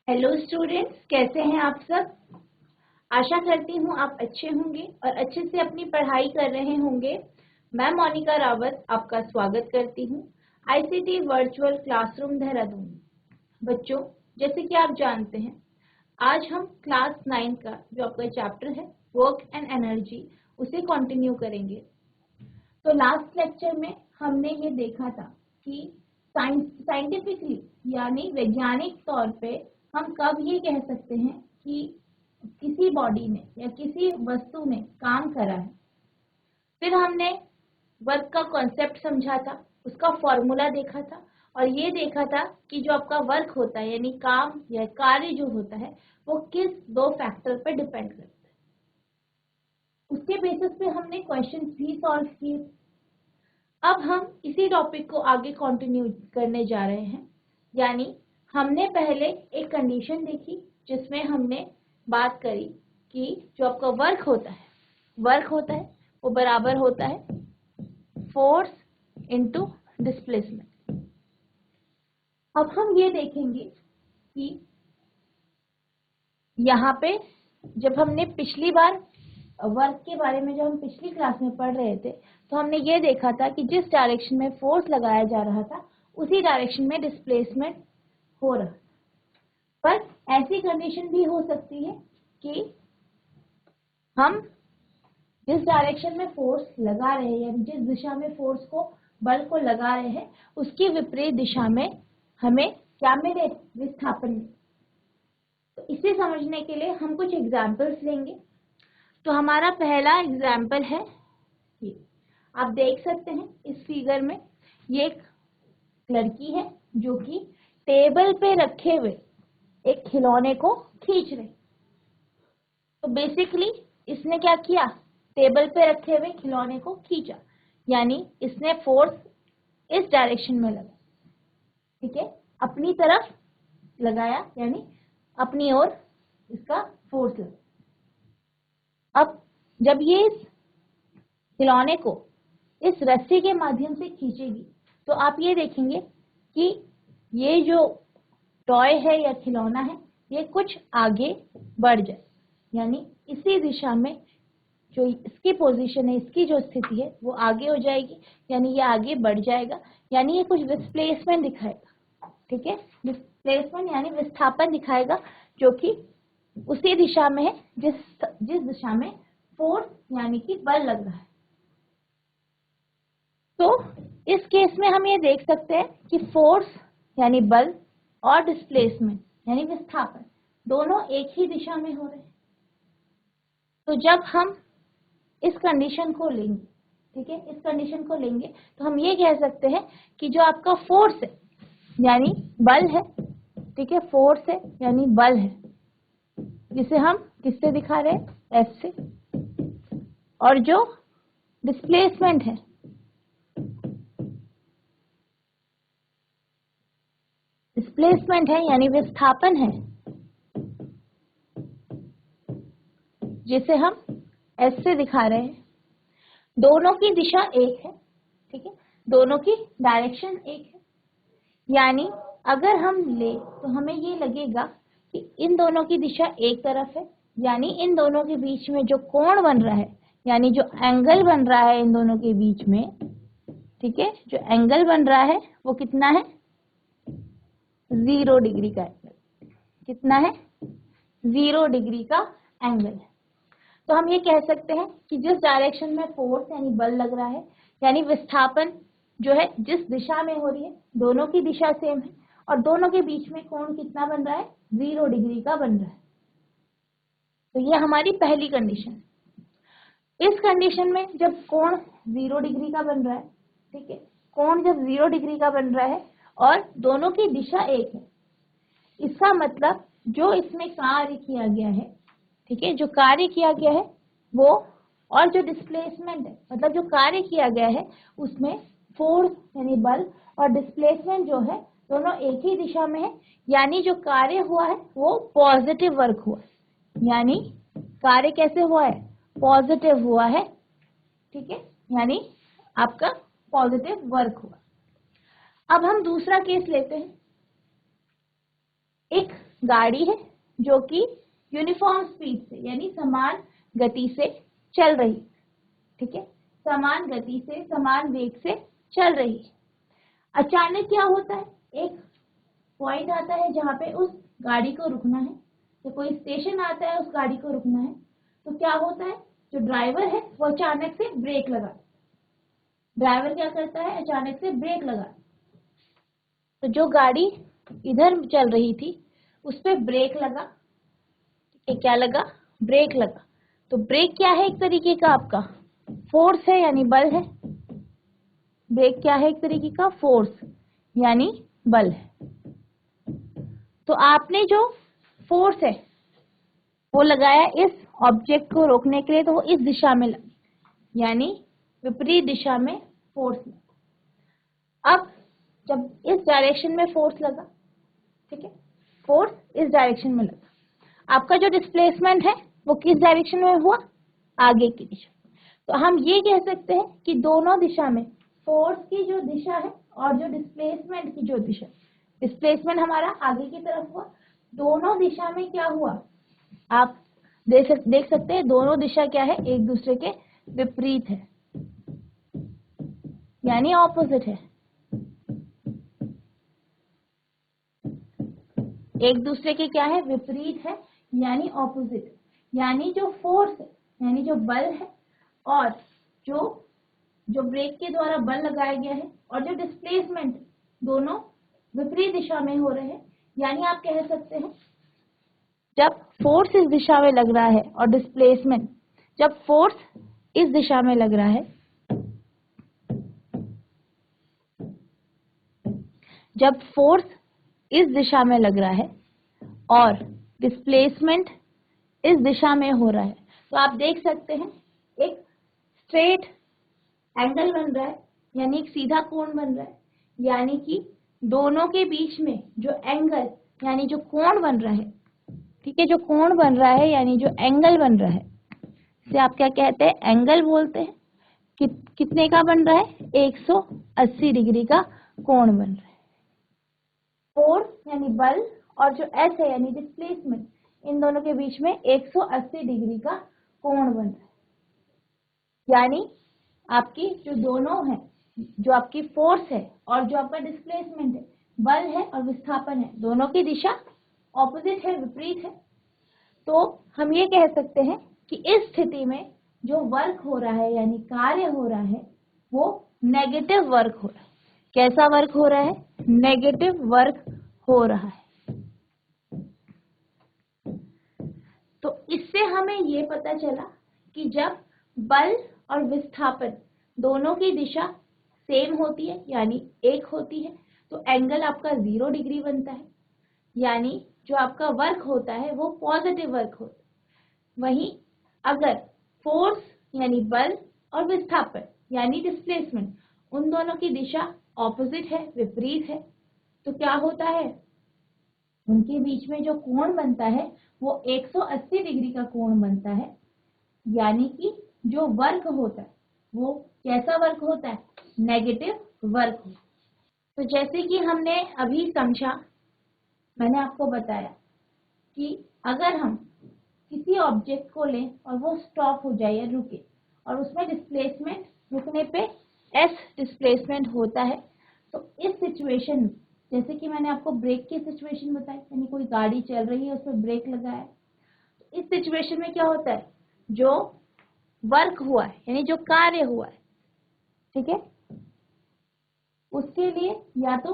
Hello students, कैसे हैं आप सब। आशा करती हूँ आप अच्छे होंगे और अच्छे से अपनी पढ़ाई कर रहे होंगे। मैं मोनिका रावत आपका स्वागत करती हूँ आईसीटी वर्चुअल क्लासरूम देहरादून। बच्चों, जैसे कि आप जानते हैं, आज हम क्लास 9 का जो आपका चैप्टर है वर्क एंड एनर्जी, उसे कंटिन्यू करेंगे। तो लास्ट लेक्चर में हमने ये देखा था कि साइंटिफिकली यानी वैज्ञानिक तौर पे हम कब ये कह सकते हैं कि किसी बॉडी ने या किसी वस्तु ने काम करा है। फिर हमने वर्क का कॉन्सेप्ट समझा था, उसका फॉर्मूला देखा था और ये देखा था कि जो आपका वर्क होता है यानी काम या कार्य जो होता है वो किस दो फैक्टर पर डिपेंड करता है। उसके बेसिस पे हमने क्वेश्चंस भी सॉल्व किए। अब हम इसी टॉपिक को आगे कंटिन्यू करने जा रहे हैं। यानी हमने पहले एक कंडीशन देखी जिसमें हमने बात करी कि जो आपका वर्क होता है वो बराबर होता है फोर्स इनटू डिस्प्लेसमेंट। अब हम ये देखेंगे कि यहाँ पे जब हमने पिछली बार वर्क के बारे में जब हम पिछली क्लास में पढ़ रहे थे तो हमने ये देखा था कि जिस डायरेक्शन में फोर्स लगाया जा रहा था उसी डायरेक्शन में डिस्प्लेसमेंट हो रहा। पर ऐसी कंडीशन भी हो सकती है कि हम जिस डायरेक्शन में फोर्स लगा रहे हैं यानी जिस दिशा में फोर्स को बल को लगा रहे हैं उसकी विपरीत दिशा में हमें क्या मिले, विस्थापन मिले। तो इसे समझने के लिए हम कुछ एग्जाम्पल्स लेंगे। तो हमारा पहला एग्जाम्पल है ये, आप देख सकते हैं इस फिगर में ये एक लड़की है जो कि टेबल पे रखे हुए एक खिलौने को खींच रही। तो बेसिकली इसने क्या किया, टेबल पे रखे हुए खिलौने को खींचा, यानी इसने फोर्स इस डायरेक्शन में लगा, ठीक है, अपनी तरफ लगाया यानी अपनी ओर इसका फोर्स लगा। अब जब ये इस खिलौने को इस रस्सी के माध्यम से खींचेगी तो आप ये देखेंगे कि ये जो टॉय है या खिलौना है ये कुछ आगे बढ़ जाए, यानी इसी दिशा में जो इसकी पोजीशन है, इसकी जो स्थिति है वो आगे हो जाएगी, यानी ये आगे बढ़ जाएगा, यानी ये कुछ डिस्प्लेसमेंट दिखाएगा। ठीक है, डिस्प्लेसमेंट यानी विस्थापन दिखाएगा जो कि उसी दिशा में है जिस दिशा में फोर्स यानी कि बल लग रहा है। तो इस केस में हम ये देख सकते हैं कि फोर्स यानी बल और डिस्प्लेसमेंट यानी विस्थापन दोनों एक ही दिशा में हो रहे हैं। तो जब हम इस कंडीशन को लेंगे, ठीक है, इस कंडीशन को लेंगे तो हम ये कह सकते हैं कि जो आपका फोर्स है यानी बल है, ठीक है, फोर्स है यानी बल है, जिसे हम किससे दिखा रहे हैं, एफ से, और जो डिस्प्लेसमेंट है यानी विस्थापन है, जिसे हम एस से दिखा रहे हैं। दोनों की दिशा एक है, ठीक है, दोनों की डायरेक्शन एक है, यानी अगर हम ले तो हमें ये लगेगा कि इन दोनों की दिशा एक तरफ है, यानी इन दोनों के बीच में जो कोण बन रहा है यानी जो एंगल बन रहा है इन दोनों के बीच में, ठीक है, जो एंगल बन रहा है वो कितना है, 0 डिग्री का एंगल। कितना है, 0 डिग्री का एंगल है। तो हम ये कह सकते हैं कि जिस डायरेक्शन में फोर्स यानी बल लग रहा है यानी विस्थापन जो है जिस दिशा में हो रही है दोनों की दिशा सेम है और दोनों के बीच में कोण कितना बन रहा है, 0 डिग्री का बन रहा है। तो ये हमारी पहली कंडीशन है। इस कंडीशन में जब कोण 0 डिग्री का बन रहा है, ठीक है, कोण जब 0 डिग्री का बन रहा है और दोनों की दिशा एक है, इसका मतलब जो इसमें कार्य किया गया है, ठीक है, जो कार्य किया गया है वो, और जो डिस्प्लेसमेंट है मतलब जो कार्य किया गया है उसमें फोर्स यानी बल और डिस्प्लेसमेंट जो है दोनों एक ही दिशा में है, यानी जो कार्य हुआ है वो पॉजिटिव वर्क हुआ है, यानी कार्य कैसे हुआ है, पॉजिटिव हुआ है, ठीक है, यानी आपका पॉजिटिव वर्क हुआ। अब हम दूसरा केस लेते हैं। एक गाड़ी है जो कि यूनिफॉर्म स्पीड से यानी समान गति से चल रही, ठीक है, समान गति से समान वेग से चल रही। अचानक क्या होता है, एक पॉइंट आता है जहाँ पे उस गाड़ी को रुकना है, तो कोई स्टेशन आता है उस गाड़ी को रुकना है, तो क्या होता है, जो ड्राइवर है वो अचानक से ब्रेक लगा, ड्राइवर क्या करता है, अचानक से ब्रेक लगा, तो जो गाड़ी इधर चल रही थी उस पे ब्रेक लगा, क्या लगा, ब्रेक लगा। तो ब्रेक क्या है, एक तरीके का आपका फोर्स है यानी बल है। ब्रेक क्या है, एक तरीके का फोर्स यानी बल है। तो आपने जो फोर्स है वो लगाया इस ऑब्जेक्ट को रोकने के लिए, तो वो इस दिशा में लगा, यानी विपरीत दिशा में फोर्स लगा। अब जब इस डायरेक्शन में फोर्स लगा, ठीक है, फोर्स इस डायरेक्शन में लगा, आपका जो डिस्प्लेसमेंट है वो किस डायरेक्शन में हुआ, आगे की दिशा। तो हम ये कह सकते हैं कि दोनों दिशा में फोर्स की जो दिशा है और जो डिस्प्लेसमेंट की जो दिशा, डिस्प्लेसमेंट हमारा आगे की तरफ हुआ, दोनों दिशा में क्या हुआ, आप देख सकते हैं दोनों दिशा क्या है, एक दूसरे के विपरीत है यानी ऑपोजिट है, एक दूसरे के क्या है, विपरीत है यानी ऑपोजिट। यानी जो फोर्स है यानी जो बल है और जो ब्रेक के द्वारा बल लगाया गया है और जो डिस्प्लेसमेंट, दोनों विपरीत दिशा में हो रहे हैं। यानी आप कह सकते हैं जब फोर्स इस दिशा में लग रहा है और डिस्प्लेसमेंट, जब फोर्स इस दिशा में लग रहा है, जब फोर्स इस दिशा में लग रहा है और डिस्प्लेसमेंट इस दिशा में हो रहा है, तो आप देख सकते हैं एक स्ट्रेट एंगल बन रहा है यानी एक सीधा कोण बन रहा है। यानी कि दोनों के बीच में जो एंगल यानी जो कोण बन रहा है, ठीक है, जो कोण बन रहा है यानी जो एंगल बन रहा है, इसे आप क्या कहते हैं, एंगल बोलते हैं। कितने का बन रहा है, 180 डिग्री का कोण बन रहा है। फोर्स यानी बल और जो एस है यानी डिस्प्लेसमेंट, इन दोनों के बीच में 180 डिग्री का कोण बन रहा है। यानी आपकी जो दोनों है, जो आपकी फोर्स है और जो आपका डिस्प्लेसमेंट है, बल है और विस्थापन है, दोनों की दिशा ऑपोजिट है, विपरीत है। तो हम ये कह सकते हैं कि इस स्थिति में जो वर्क हो रहा है यानी कार्य हो रहा है वो नेगेटिव वर्क हो रहा है। कैसा वर्क हो रहा है, नेगेटिव वर्क हो रहा है। तो इससे हमें ये पता चला कि जब बल और विस्थापन दोनों की दिशा सेम होती है यानी एक होती है, तो एंगल आपका 0 डिग्री बनता है, यानी जो आपका वर्क होता है वो पॉजिटिव वर्क होता है। वहीं अगर फोर्स यानी बल और विस्थापन यानी डिस्प्लेसमेंट, उन दोनों की दिशा ऑपोजिट है, विपरीत है, तो क्या होता है, उनके बीच में जो कोण बनता है वो 180 डिग्री का कोण बनता है। यानी कि जो वर्क होता है वो कैसा वर्क होता है, नेगेटिव वर्क होता है। तो जैसे कि हमने अभी समझा, मैंने आपको बताया कि अगर हम किसी ऑब्जेक्ट को लें और वो स्टॉप हो जाए या रुके और उसमें डिस्प्लेसमेंट रुकने पे एस डिस्प्लेसमेंट होता है, तो इस सिचुएशन में, जैसे कि मैंने आपको ब्रेक की सिचुएशन बताई, यानी कोई गाड़ी चल रही है उस पर ब्रेक लगा है, तो इस सिचुएशन में क्या होता है, जो वर्क हुआ है यानी जो कार्य हुआ है, ठीक है, उसके लिए या तो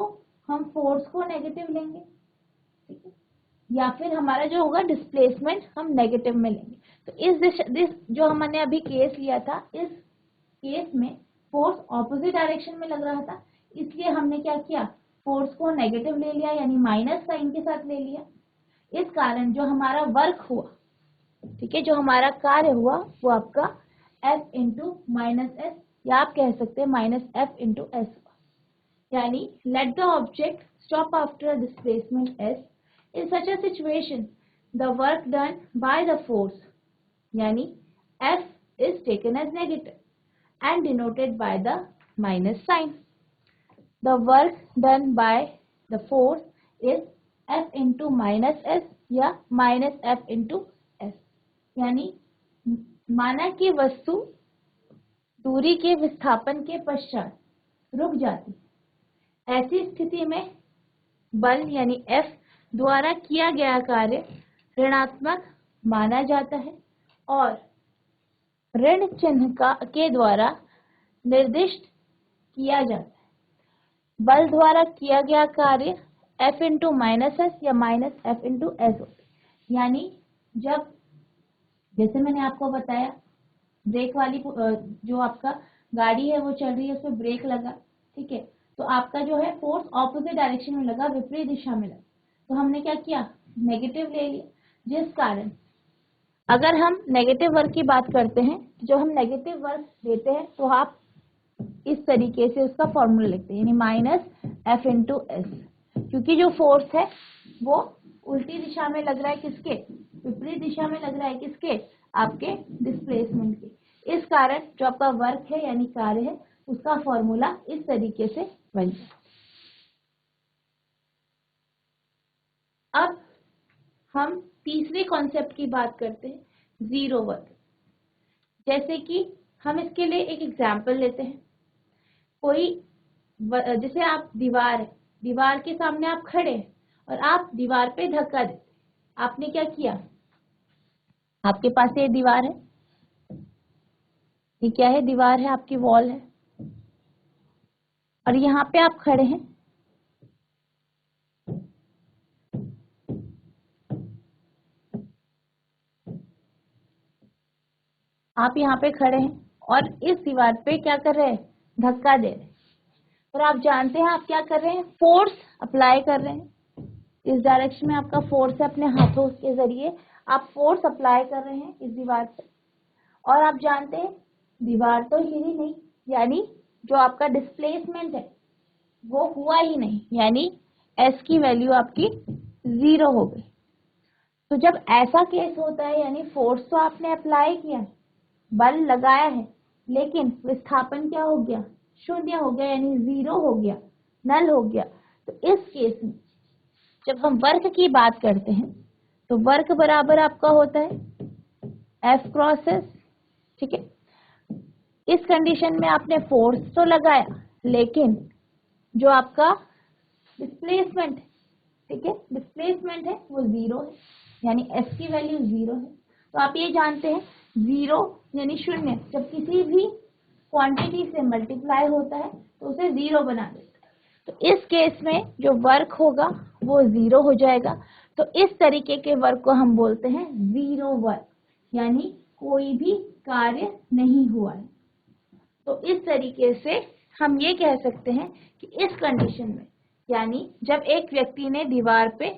हम फोर्स को नेगेटिव लेंगे, ठीक है, या फिर हमारा जो होगा डिस्प्लेसमेंट हम नेगेटिव में लेंगे। तो इस जो हमने अभी केस लिया था, इस केस में फोर्स ऑपोजिट डायरेक्शन में लग रहा था, इसलिए हमने क्या किया, फोर्स को नेगेटिव ले लिया यानी माइनस साइन के साथ ले लिया। इस कारण जो हमारा वर्क हुआ, ठीक है, जो हमारा कार्य हुआ वो आपका F इंटू माइनस एस, या आप कह सकते हैं माइनस एफ इंटू एस हुआ। यानी let the object stop after a displacement s. In such a situation, the work done by the force, yani F, is taken as negative and denoted by the minus sign. The work done by the force is F into minus S या minus F into S. यानी माना कि वस्तु दूरी के विस्थापन के पश्चात रुक जाती, ऐसी स्थिति में बल यानी F द्वारा किया गया कार्य ऋणात्मक माना जाता है और ऋण चिन्ह के द्वारा निर्दिष्ट किया जाता है। बल द्वारा किया गया कार्य F इंटू माइनस एस या माइनस F इंटू एस होता है। यानी जब, जैसे मैंने आपको बताया, ब्रेक वाली जो आपका गाड़ी है वो चल रही है, उसमें ब्रेक लगा, ठीक है, तो आपका जो है फोर्स ऑपोजिट डायरेक्शन में लगा, विपरीत दिशा में लगा, तो हमने क्या किया, नेगेटिव ले लिया, जिस कारण अगर हम नेगेटिव वर्क की बात करते हैं, जो हम नेगेटिव वर्क देते हैं तो आप इस तरीके से उसका फॉर्मूला लिखते हैं, यानी माइनस F इंटू एस, क्योंकि जो फोर्स है वो उल्टी दिशा में लग रहा है, किसके, विपरीत दिशा में लग रहा है, किसके, आपके डिस्प्लेसमेंट के। इस कारण जो आपका वर्क है यानी कार्य है, उसका फॉर्मूला इस तरीके से बन जाए। अब हम तीसरे कॉन्सेप्ट की बात करते हैं, जीरो वर्क। जैसे कि हम इसके लिए एक एग्जाम्पल लेते हैं। कोई, जैसे आप दीवार है, दीवार के सामने आप खड़े हैं और आप दीवार पे धक्का देते, आपने क्या किया, आपके पास ये दीवार है, ये क्या है, दीवार है, आपकी वॉल है, और यहाँ पे आप खड़े हैं, आप यहाँ पे खड़े हैं और इस दीवार पे क्या कर रहे हैं, धक्का दे रहे हैं, और आप जानते हैं आप क्या कर रहे हैं, फोर्स अप्लाई कर रहे हैं, इस डायरेक्शन में आपका फोर्स है, अपने हाथों के जरिए आप फोर्स अप्लाई कर रहे हैं इस दीवार पे, और आप जानते हैं दीवार तो हिली नहीं, यानी जो आपका डिस्प्लेसमेंट है वो हुआ ही नहीं, यानी S की वैल्यू आपकी 0 हो गई। तो जब ऐसा केस होता है, यानी फोर्स तो आपने अप्लाई किया, बल लगाया है, लेकिन विस्थापन क्या हो गया, शून्य हो गया, यानी 0 हो गया, नल हो गया। तो इस केस में जब हम वर्क की बात करते हैं तो वर्क बराबर आपका होता है F क्रॉस S, ठीक है। इस कंडीशन में आपने फोर्स तो लगाया, लेकिन जो आपका डिस्प्लेसमेंट, ठीक है, डिस्प्लेसमेंट है वो 0 है, यानी S की वैल्यू 0 है। तो आप ये जानते हैं 0 यानी शून्य जब किसी भी क्वांटिटी से मल्टीप्लाई होता है तो उसे 0 बना देता है। तो इस केस में जो वर्क होगा वो 0 हो जाएगा। तो इस तरीके के वर्क को हम बोलते हैं जीरो वर्क, यानी कोई भी कार्य नहीं हुआ है। तो इस तरीके से हम ये कह सकते हैं कि इस कंडीशन में, यानी जब एक व्यक्ति ने दीवार पे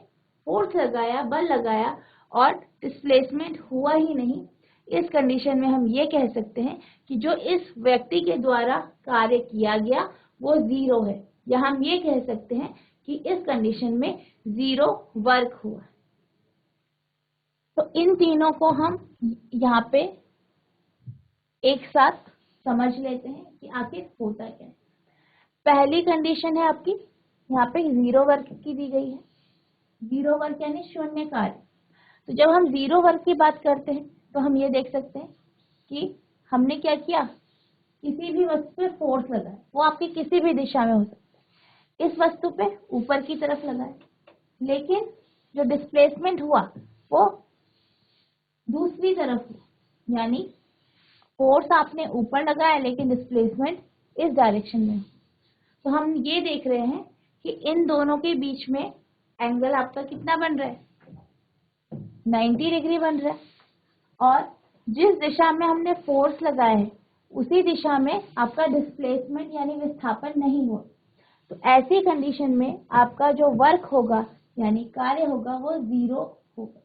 फोर्स लगाया, बल लगाया और डिस्प्लेसमेंट हुआ ही नहीं, इस कंडीशन में हम ये कह सकते हैं कि जो इस व्यक्ति के द्वारा कार्य किया गया वो 0 है, या हम ये कह सकते हैं कि इस कंडीशन में 0 वर्क हुआ। तो इन तीनों को हम यहाँ पे एक साथ समझ लेते हैं कि आखिर होता क्या है। पहली कंडीशन है आपकी यहाँ पे 0 वर्क की दी गई है, 0 वर्क यानी शून्य कार्य। तो जब हम 0 वर्क की बात करते हैं तो हम ये देख सकते हैं कि हमने क्या किया, किसी भी वस्तु पे फोर्स लगाया, वो आपकी किसी भी दिशा में हो सकता है, इस वस्तु पे ऊपर की तरफ लगाया, लेकिन जो डिस्प्लेसमेंट हुआ वो दूसरी तरफ हुआ, यानी फोर्स आपने ऊपर लगाया लेकिन डिस्प्लेसमेंट इस डायरेक्शन में। तो हम ये देख रहे हैं कि इन दोनों के बीच में एंगल आपका कितना बन रहा है, 90 डिग्री बन रहा है, और जिस दिशा में हमने फोर्स लगाया है उसी दिशा में आपका डिस्प्लेसमेंट यानी विस्थापन नहीं हुआ। तो ऐसी कंडीशन में आपका जो वर्क होगा यानी कार्य होगा वो 0 होगा।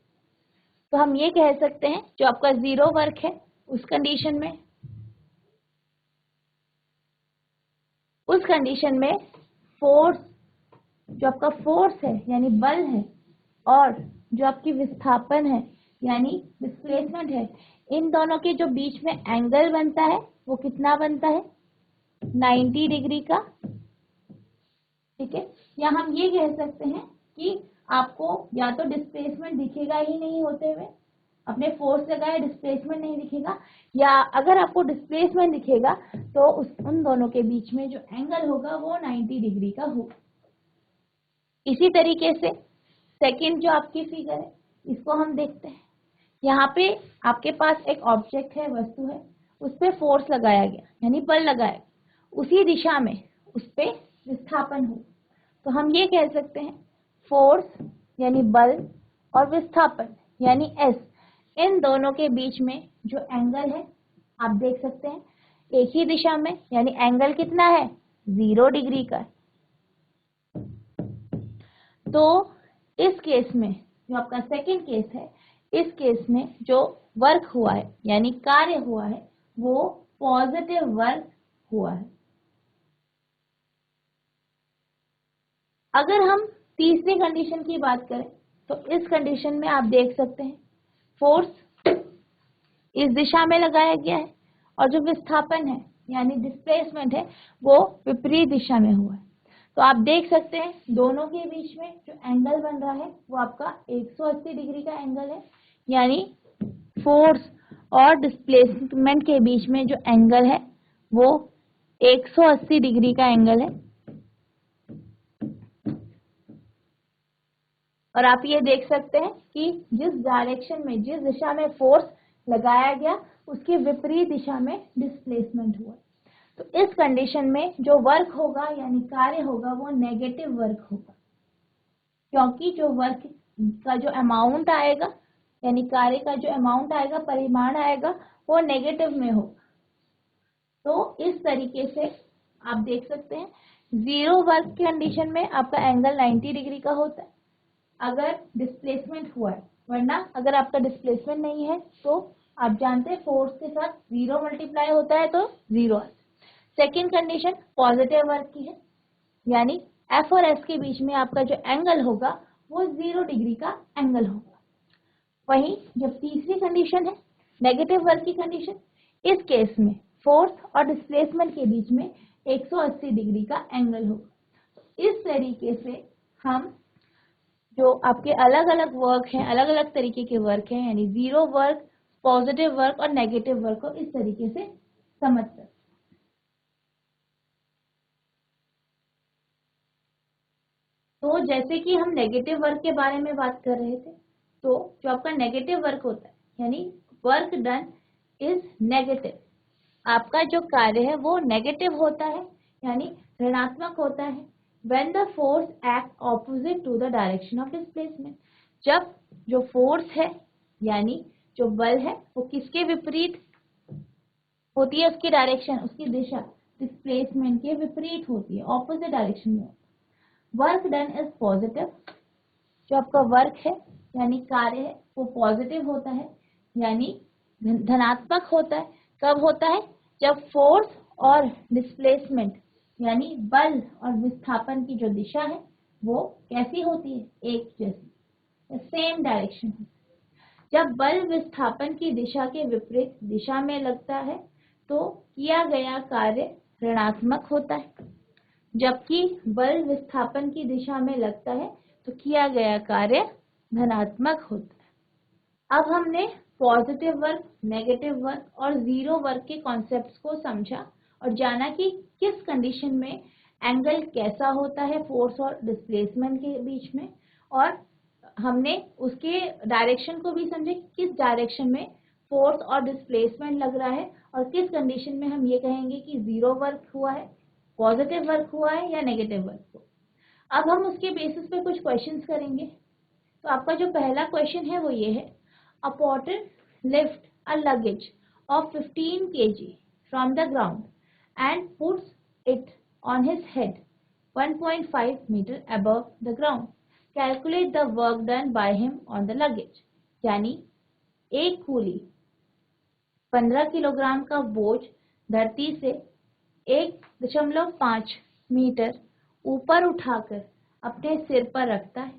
तो हम ये कह सकते हैं जो आपका 0 वर्क है उस कंडीशन में फोर्स, जो आपका फोर्स है यानी बल है, और जो आपकी विस्थापन है यानी डिस्प्लेसमेंट है, इन दोनों के जो बीच में एंगल बनता है वो कितना बनता है, 90 डिग्री का, ठीक है। या हम ये कह सकते हैं कि आपको या तो डिस्प्लेसमेंट दिखेगा ही नहीं होते हुए, अपने फोर्स लगाए डिस्प्लेसमेंट नहीं दिखेगा, या अगर आपको डिस्प्लेसमेंट दिखेगा तो उन दोनों के बीच में जो एंगल होगा वो 90 डिग्री का होगा। इसी तरीके से सेकंड जो आपकी फिगर है इसको हम देखते हैं। यहाँ पे आपके पास एक ऑब्जेक्ट है, वस्तु है, उस पर फोर्स लगाया गया यानी बल लगाया गया, उसी दिशा में उस पर विस्थापन हो, तो हम ये कह सकते हैं फोर्स यानी बल और विस्थापन यानी एस, इन दोनों के बीच में जो एंगल है आप देख सकते हैं एक ही दिशा में, यानी एंगल कितना है 0 डिग्री का। तो इस केस में जो आपका सेकंड केस है, इस केस में जो वर्क हुआ है यानी कार्य हुआ है वो पॉजिटिव वर्क हुआ है। अगर हम तीसरी कंडीशन की बात करें तो इस कंडीशन में आप देख सकते हैं फोर्स इस दिशा में लगाया गया है और जो विस्थापन है यानी डिस्प्लेसमेंट है वो विपरीत दिशा में हुआ है। तो आप देख सकते हैं दोनों के बीच में जो एंगल बन रहा है वो आपका 180 डिग्री का एंगल है, यानी फोर्स और डिस्प्लेसमेंट के बीच में जो एंगल है वो 180 डिग्री का एंगल है। और आप ये देख सकते हैं कि जिस डायरेक्शन में, जिस दिशा में फोर्स लगाया गया उसके विपरीत दिशा में डिस्प्लेसमेंट हुआ। तो इस कंडीशन में जो वर्क होगा यानी कार्य होगा वो नेगेटिव वर्क होगा, क्योंकि जो वर्क का जो अमाउंट आएगा यानी कार्य का जो अमाउंट आएगा, परिमाण आएगा, वो नेगेटिव में होगा। तो इस तरीके से आप देख सकते हैं 0 वर्क की कंडीशन में आपका एंगल 90 डिग्री का होता है अगर डिस्प्लेसमेंट हुआ है, वरना अगर आपका डिस्प्लेसमेंट नहीं है तो आप जानते हैं फोर्स के साथ 0 मल्टीप्लाई होता है तो 0 आता है। सेकेंड कंडीशन पॉजिटिव वर्क की है, यानी एफ और एस के बीच में आपका जो एंगल होगा वो 0 डिग्री का एंगल होगा। वहीं जब तीसरी कंडीशन है नेगेटिव वर्क की कंडीशन, इस केस में फोर्स और डिस्प्लेसमेंट के बीच में 180 डिग्री का एंगल होगा। इस तरीके से हम जो आपके अलग अलग वर्क हैं, अलग अलग तरीके के वर्क हैं, यानी 0 वर्क, पॉजिटिव वर्क और नेगेटिव वर्क को इस तरीके से समझ सकते हैं। तो जैसे कि हम नेगेटिव वर्क के बारे में बात कर रहे थे, तो जो आपका नेगेटिव वर्क होता है यानी वर्क डन इज नेगेटिव, आपका जो कार्य है वो नेगेटिव होता है यानी ऋणात्मक होता है when the force act opposite to the direction of displacement, जब जो फोर्स है यानी जो बल है वो किसके विपरीत होती है, उसकी डायरेक्शन, उसकी दिशा डिस्प्लेसमेंट के विपरीत होती है, ऑपोजिट डायरेक्शन में। वर्क डन इज पॉजिटिव, जो आपका वर्क है यानी कार्य है वो पॉजिटिव होता है यानी धनात्मक होता है। कब होता है, जब फोर्स और डिस्प्लेसमेंट यानी बल और विस्थापन की जो दिशा है वो कैसी होती है, एक जैसी, सेम डायरेक्शन। जब बल विस्थापन की दिशा के विपरीत दिशा में लगता है तो किया गया कार्य ऋणात्मक होता है, जबकि बल विस्थापन की दिशा में लगता है तो किया गया कार्य धनात्मक होता है। अब हमने पॉजिटिव वर्क, नेगेटिव वर्क और 0 वर्क के कॉन्सेप्ट्स को समझा और जाना कि किस कंडीशन में एंगल कैसा होता है फोर्स और डिस्प्लेसमेंट के बीच में, और हमने उसके डायरेक्शन को भी समझे कि किस डायरेक्शन में फोर्स और डिस्प्लेसमेंट लग रहा है और किस कंडीशन में हम ये कहेंगे कि 0 वर्क हुआ है, पॉजिटिव वर्क हुआ है या नेगेटिव वर्क हुआ। अब हम उसके बेसिस पे कुछ क्वेश्चंस करेंगे। तो आपका जो पहला क्वेश्चन है वो ये है, a porter lift a luggage of 15 kg from the ground and puts it on his head 1.5 meter above the ground. Calculate the work done by him on the luggage. यानी एक कूली 15 किलोग्राम का बोझ धरती से 1.5 metre ऊपर उठाकर अपने सिर पर रखता है,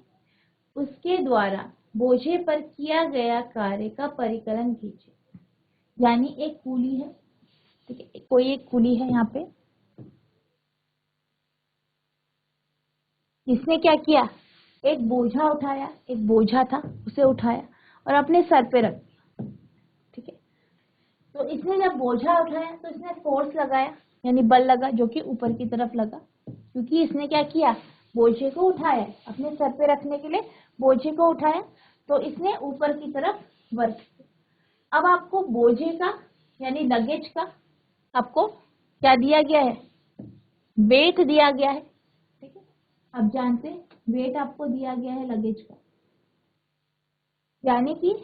उसके द्वारा बोझे पर किया गया कार्य का परिकलन कीजिए। यानी एक कूली है, ठीक है, कोई एक कूली है यहाँ पे, इसने क्या किया, एक बोझा उठाया, एक बोझा था उसे उठाया और अपने सर पे रख दिया, ठीक है। तो इसने जब बोझा उठाया तो इसने फोर्स लगाया, यानी बल लगा, जो कि ऊपर की तरफ लगा, क्योंकि इसने क्या किया, बोझे को उठाया, अपने सर पे रखने के लिए बोझे को उठाया, तो इसने ऊपर की तरफ वर्क किया। अब आपको बोझे का यानी लगेज का आपको क्या दिया गया है, वेट दिया गया है, ठीक है। अब जानते हैं वेट आपको दिया गया है लगेज का, यानी कि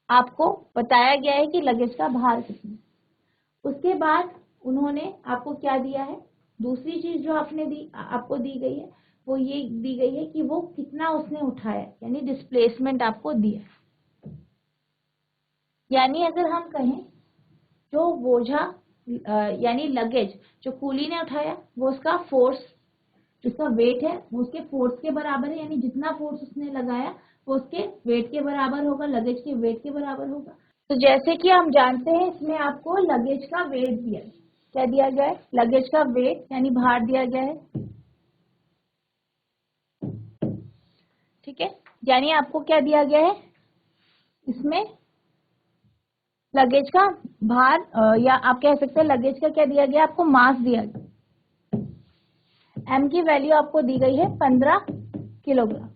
आपको बताया गया है कि लगेज का भार कितना। उसके बाद उन्होंने आपको क्या दिया है, दूसरी चीज जो आपको दी गई है वो ये दी गई है कि वो कितना उसने उठाया, यानी डिस्प्लेसमेंट आपको दिया। यानी अगर हम कहें जो बोझा यानी लगेज जो कूली ने उठाया वो उसका फोर्स, उसका वेट है वो उसके फोर्स के बराबर है, यानी जितना फोर्स उसने लगाया वो उसके वेट के बराबर होगा, लगेज के वेट के बराबर होगा। तो जैसे कि हम जानते हैं इसमें आपको लगेज का वेट दिया है, क्या दिया गया है, लगेज का वेट यानी भार दिया गया है, ठीक है। यानी आपको क्या दिया गया है इसमें, लगेज का भार या आप कह सकते हैं लगेज का क्या दिया गया, आपको मास दिया गया। एम की वैल्यू आपको दी गई है 15 किलोग्राम।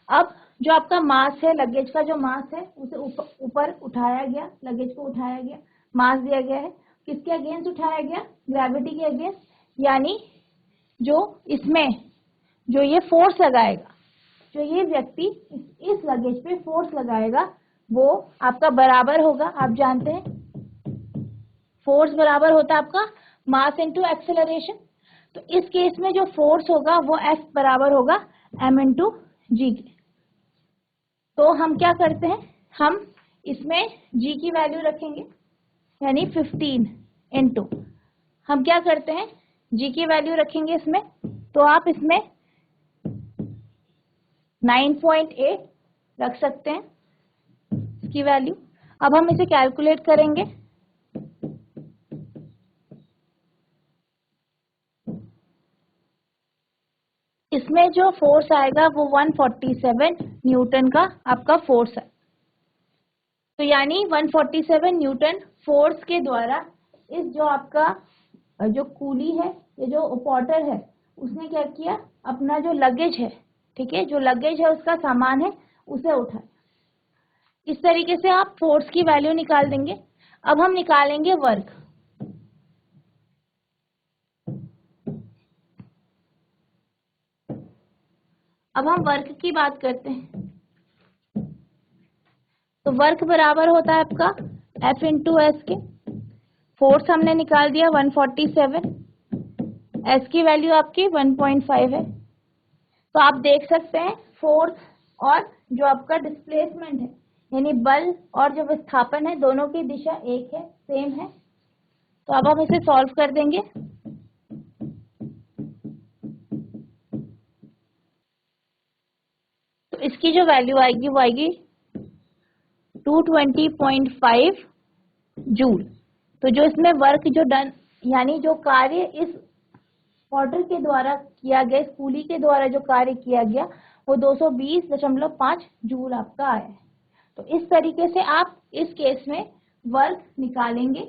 अब जो आपका मास है, लगेज का जो मास है उसे ऊपर उठाया गया, लगेज को उठाया गया, मास दिया गया है, किसके अगेंस्ट उठाया गया, ग्रेविटी के अगेंस्ट, यानी जो इसमें जो ये फोर्स लगाएगा, जो ये व्यक्ति इस लगेज पे फोर्स लगाएगा वो आपका बराबर होगा, आप जानते हैं फोर्स बराबर होता है आपका मास इनटू एक्सेलरेशन। तो इस केस में जो फोर्स होगा वो F बराबर होगा m इंटू जी के। तो हम क्या करते हैं, हम इसमें g की वैल्यू रखेंगे, यानी 15 इंटू, हम क्या करते हैं g की वैल्यू रखेंगे इसमें, तो आप इसमें 9.8 रख सकते हैं इसकी वैल्यू। अब हम इसे कैलकुलेट करेंगे, इसमें जो फोर्स आएगा वो 147 न्यूटन का आपका फोर्स है। तो यानी 147 न्यूटन फोर्स के द्वारा इस जो आपका जो कूली है, ये जो पॉटर है, उसने क्या किया, अपना जो लगेज है, ठीक है, जो लगेज है उसका सामान है उसे उठाया। इस तरीके से आप फोर्स की वैल्यू निकाल देंगे। अब हम निकालेंगे वर्क। अब हम वर्क की बात करते हैं, तो वर्क बराबर होता है आपका F इंटू एस के। फोर्स हमने निकाल दिया 147, एस की वैल्यू आपकी 1.5 है। तो आप देख सकते हैं फोर्स और जो आपका डिस्प्लेसमेंट है, यानी बल और जो विस्थापन है, दोनों की दिशा एक है, सेम है। तो अब हम इसे सॉल्व कर देंगे। तो इसकी जो वैल्यू आएगी वो आएगी 220.5 जूल। तो जो इसमें वर्क जो डन, यानी जो कार्य इस पॉटर के द्वारा किया गया, इस कूली के द्वारा जो कार्य किया गया वो 220.5 जूल आपका आया है। तो इस तरीके से आप इस केस में वर्क निकालेंगे।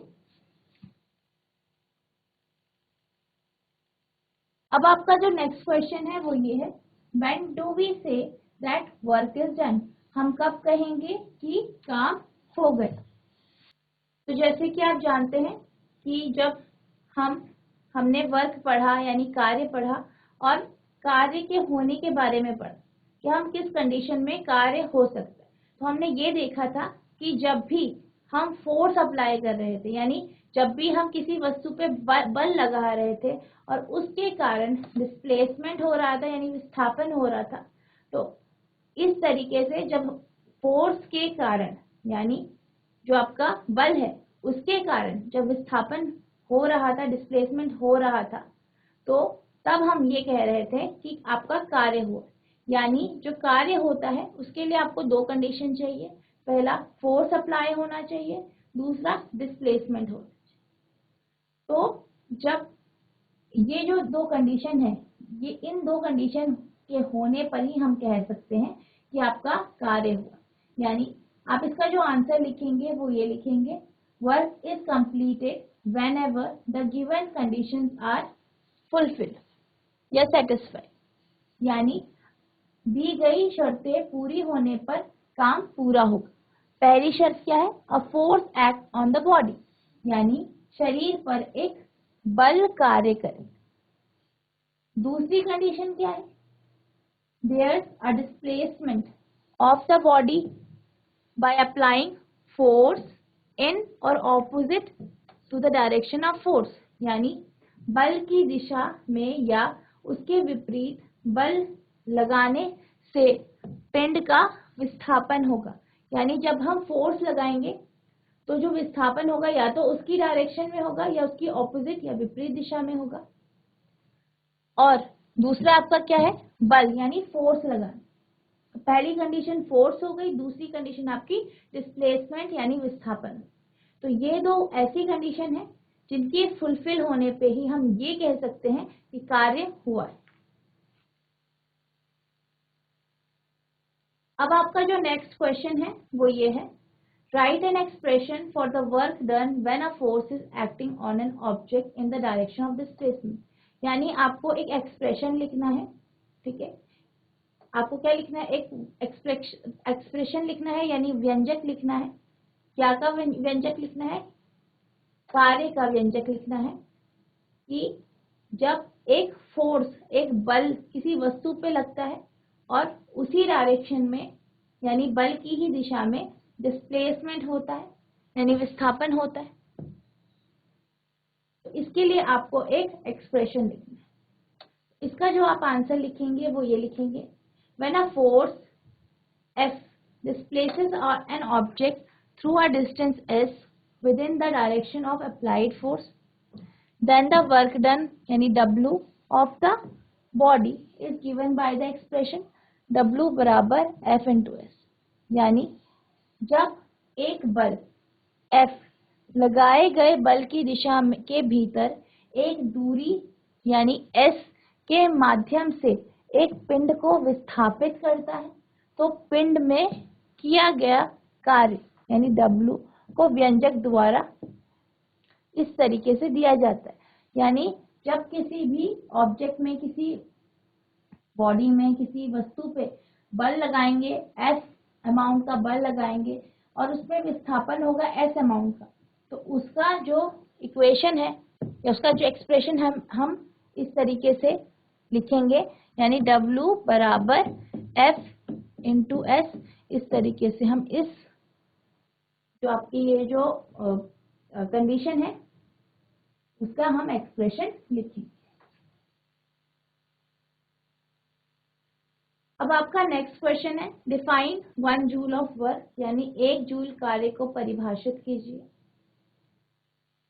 अब आपका जो नेक्स्ट क्वेश्चन है वो ये है, when do we say that work is done, हम कब कहेंगे कि काम हो गया। तो जैसे कि आप जानते हैं कि जब हमने वर्क पढ़ा यानी कार्य पढ़ा और कार्य के होने के बारे में पढ़ा कि हम किस कंडीशन में कार्य हो सकता है, तो हमने ये देखा था कि जब भी हम फोर्स अप्लाई कर रहे थे, यानी जब भी हम किसी वस्तु पे बल लगा रहे थे और उसके कारण डिस्प्लेसमेंट हो रहा था यानी विस्थापन हो रहा था, तो इस तरीके से जब फोर्स के कारण यानी जो आपका बल है उसके कारण जब विस्थापन हो रहा था, डिस्प्लेसमेंट हो रहा था, तो तब हम ये कह रहे थे कि आपका कार्य हुआ। यानी जो कार्य होता है उसके लिए आपको दो कंडीशन चाहिए, पहला फोर्स अप्लाई होना चाहिए, दूसरा डिस्प्लेसमेंट होना चाहिए। तो जब ये जो दो कंडीशन है ये इन दो कंडीशन के होने पर ही हम कह सकते हैं कि आपका कार्य हुआ। यानी आप इसका जो आंसर लिखेंगे वो ये लिखेंगे, work is completed whenever the given conditions are fulfilled या satisfied। यानी दी गई शर्तें पूरी होने पर काम पूरा होगा। पहली शर्त क्या है? A force act on the body, यानी शरीर पर एक बल कार्य करे। दूसरी कंडीशन क्या है? There a displacement of the body by applying force in और opposite to the direction of force, यानी बल की दिशा में या उसके विपरीत बल लगाने से पिंड का विस्थापन होगा। यानी जब हम फोर्स लगाएंगे तो जो विस्थापन होगा या तो उसकी डायरेक्शन में होगा या उसकी ऑपोजिट या विपरीत दिशा में होगा। और दूसरा आपका क्या है? बल, यानी फोर्स लगाना। पहली कंडीशन फोर्स हो गई, दूसरी कंडीशन आपकी डिस्प्लेसमेंट यानी विस्थापन। तो ये दो ऐसी कंडीशन है जिनके फुलफिल होने पे ही हम ये कह सकते हैं कि कार्य हुआ है। अब आपका जो नेक्स्ट क्वेश्चन है वो ये है, right an expression for the work done when a force is acting on an object in the direction of displacement. यानी आपको एक एक्सप्रेशन लिखना है, ठीक है। आपको क्या लिखना है? एक एक्सप्रेशन लिखना है, यानी व्यंजक लिखना है। क्या का व्यंजक लिखना है? कार्य का व्यंजक लिखना है कि जब एक फोर्स, एक बल किसी वस्तु पे लगता है और उसी डायरेक्शन में यानी बल की ही दिशा में डिस्प्लेसमेंट होता है यानी विस्थापन होता है, तो इसके लिए आपको एक एक्सप्रेशन लिखना है। इसका जो आप आंसर लिखेंगे वो ये लिखेंगे, when a force F displaces an object through a distance s within the direction of applied force, then the work done यानी W of the body is given by the expression W बराबर F into S। यानी जब एक बल F लगाए गए बल की दिशा के भीतर एक दूरी यानी S के माध्यम से एक पिंड को विस्थापित करता है, तो पिंड में किया गया कार्य यानी W को व्यंजक द्वारा इस तरीके से दिया जाता है। यानी जब किसी भी ऑब्जेक्ट में, किसी बॉडी में, किसी वस्तु पे बल लगाएंगे, S अमाउंट का बल लगाएंगे और उसमें विस्थापन होगा S अमाउंट का, तो उसका जो इक्वेशन है या उसका जो एक्सप्रेशन हम इस तरीके से लिखेंगे, यानी W बराबर F इंटू S। इस तरीके से हम इस जो आपकी ये जो कंडीशन है उसका हम एक्सप्रेशन लिखेंगे। अब आपका नेक्स्ट क्वेश्चन है, डिफाइन 1 जूल ऑफ वर्क, यानी 1 जूल कार्य को परिभाषित कीजिए।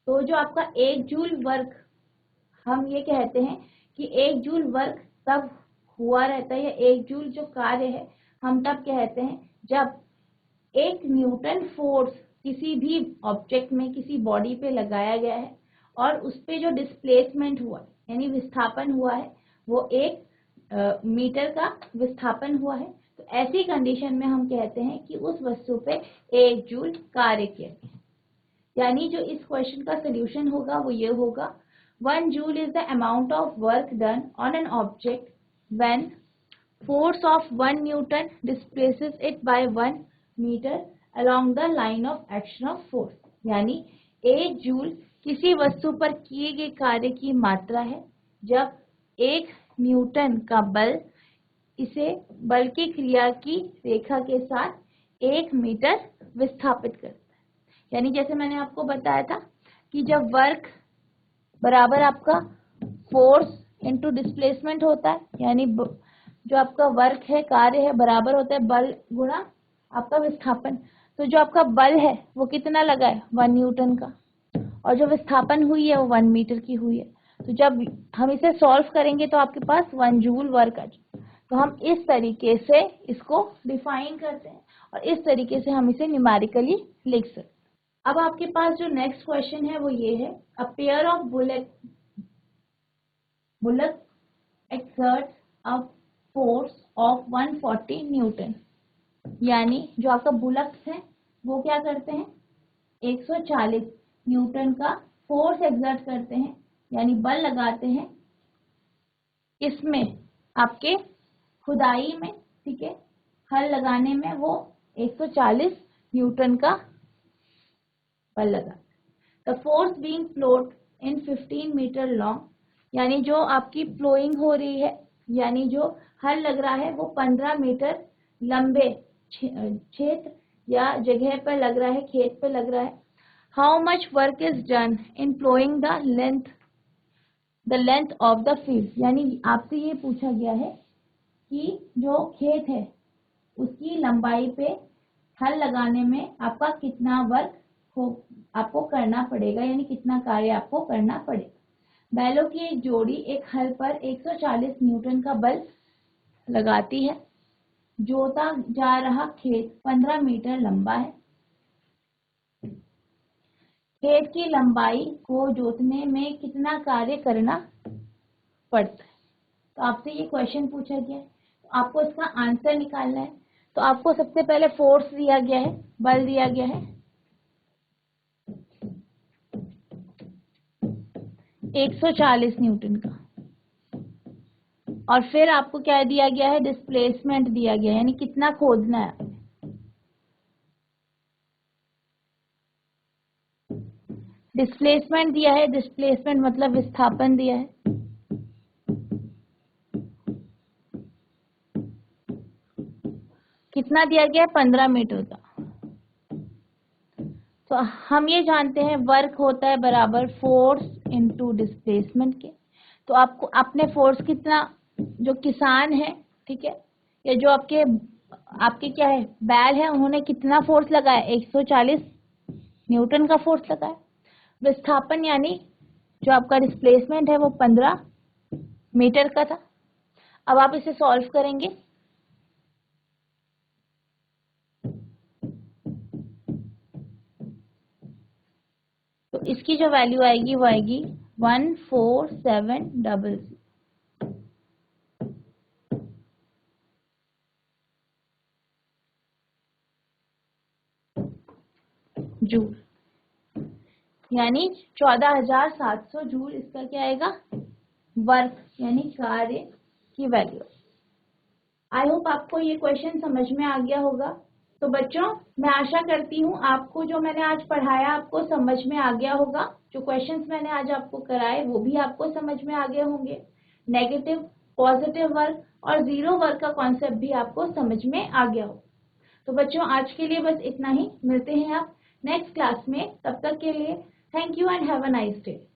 तो जो आपका 1 जूल वर्क, हम ये कहते हैं कि 1 जूल वर्क तब हुआ रहता है, या 1 जूल जो कार्य है हम तब कहते हैं जब 1 न्यूटन फोर्स किसी भी ऑब्जेक्ट में, किसी बॉडी पे लगाया गया है और उस पे जो डिस्प्लेसमेंट हुआ यानी विस्थापन हुआ है वो 1 मीटर का विस्थापन हुआ है। तो ऐसी कंडीशन में हम कहते हैं कि उस वस्तु पे 1 जूल कार्य किया गया। यानी जो इस क्वेश्चन का सोल्यूशन होगा वो ये होगा, 1 joule is the amount of work done on an object when force of 1 Newton displaces it by 1 meter along the line of action of force। यानी 1 जूल किसी वस्तु पर किए गए कार्य की मात्रा है जब 1 न्यूटन का बल इसे बल की क्रिया की रेखा के साथ 1 मीटर विस्थापित करता है। यानी जैसे मैंने आपको बताया था कि जब वर्क बराबर आपका फोर्स इंटू डिस्प्लेसमेंट होता है, यानी जो आपका वर्क है, कार्य है, बराबर होता है बल गुणा आपका विस्थापन। तो जो आपका बल है वो कितना लगा है? 1 न्यूटन का, और जो विस्थापन हुई है वो 1 मीटर की हुई है। तो जब हम इसे सॉल्व करेंगे तो आपके पास 1 जूल वर्क आ जाए। तो हम इस तरीके से इसको डिफाइन करते हैं और इस तरीके से हम इसे न्यूमेरिकली लिख सकते हैं। अब आपके पास जो नेक्स्ट क्वेश्चन है वो ये है, a pair of bullet exerts a force of 140 Newton, यानी जो आपका बुलक्स है वो क्या करते हैं, 140 न्यूटन का फोर्स एक्सर्ट करते हैं, यानी बल लगाते हैं इसमें आपके खुदाई में, ठीक है, हल लगाने में वो 140 न्यूटन का बल लगा। The force being float in 15 metre long, यानी जो आपकी फ्लोइंग हो रही है, यानी जो हल लग रहा है वो 15 मीटर लंबे क्षेत्र या जगह पर लग रहा है, खेत पे लग रहा है। How much work is done in flowing the length of the field, यानी आपसे ये पूछा गया है कि जो खेत है उसकी लंबाई पे हल लगाने में आपका कितना वर्क आपको करना पड़ेगा, यानी कितना कार्य आपको करना पड़ेगा। बैलों की एक जोड़ी एक हल पर 140 न्यूटन का बल लगाती है। जोता जा रहा खेत 15 मीटर लंबा है। खेत की लंबाई को जोतने में कितना कार्य करना पड़ता है। तो आपसे ये क्वेश्चन पूछा गया है, तो आपको इसका आंसर निकालना है। तो आपको सबसे पहले फोर्स दिया गया है, बल दिया गया है 140 न्यूटन का, और फिर आपको क्या दिया गया है, डिस्प्लेसमेंट दिया गया है, यानी कितना खोदना है। डिस्प्लेसमेंट दिया है, डिस्प्लेसमेंट मतलब विस्थापन दिया है। कितना दिया गया है, 15 मीटर का। तो हम ये जानते हैं वर्क होता है बराबर फोर्स इनटू डिस्प्लेसमेंट के। तो आपको अपने फोर्स कितना, जो किसान है, ठीक है, या जो आपके क्या है बैल है, उन्होंने कितना फोर्स लगाया, 140 न्यूटन का फोर्स लगाया। विस्थापन यानी जो आपका डिस्प्लेसमेंट है वो 15 मीटर का था। अब आप इसे सॉल्व करेंगे। तो इसकी जो वैल्यू आएगी वो आएगी 14700 जूल, यानी 14,700 जूल इसका क्या आएगा, वर्क यानी कार्य की वैल्यू। आई होप आपको ये क्वेश्चन समझ में आ गया होगा। तो बच्चों, मैं आशा करती हूँ आपको जो मैंने आज पढ़ाया आपको समझ में आ गया होगा। जो क्वेश्चंस मैंने आज आपको कराए वो भी आपको समझ में आ गए होंगे। नेगेटिव, पॉजिटिव वर्क और जीरो वर्क का कॉन्सेप्ट भी आपको समझ में आ गया होगा। तो बच्चों, आज के लिए बस इतना ही। मिलते हैं आप नेक्स्ट क्लास में। तब तक के लिए thank you and have a nice day.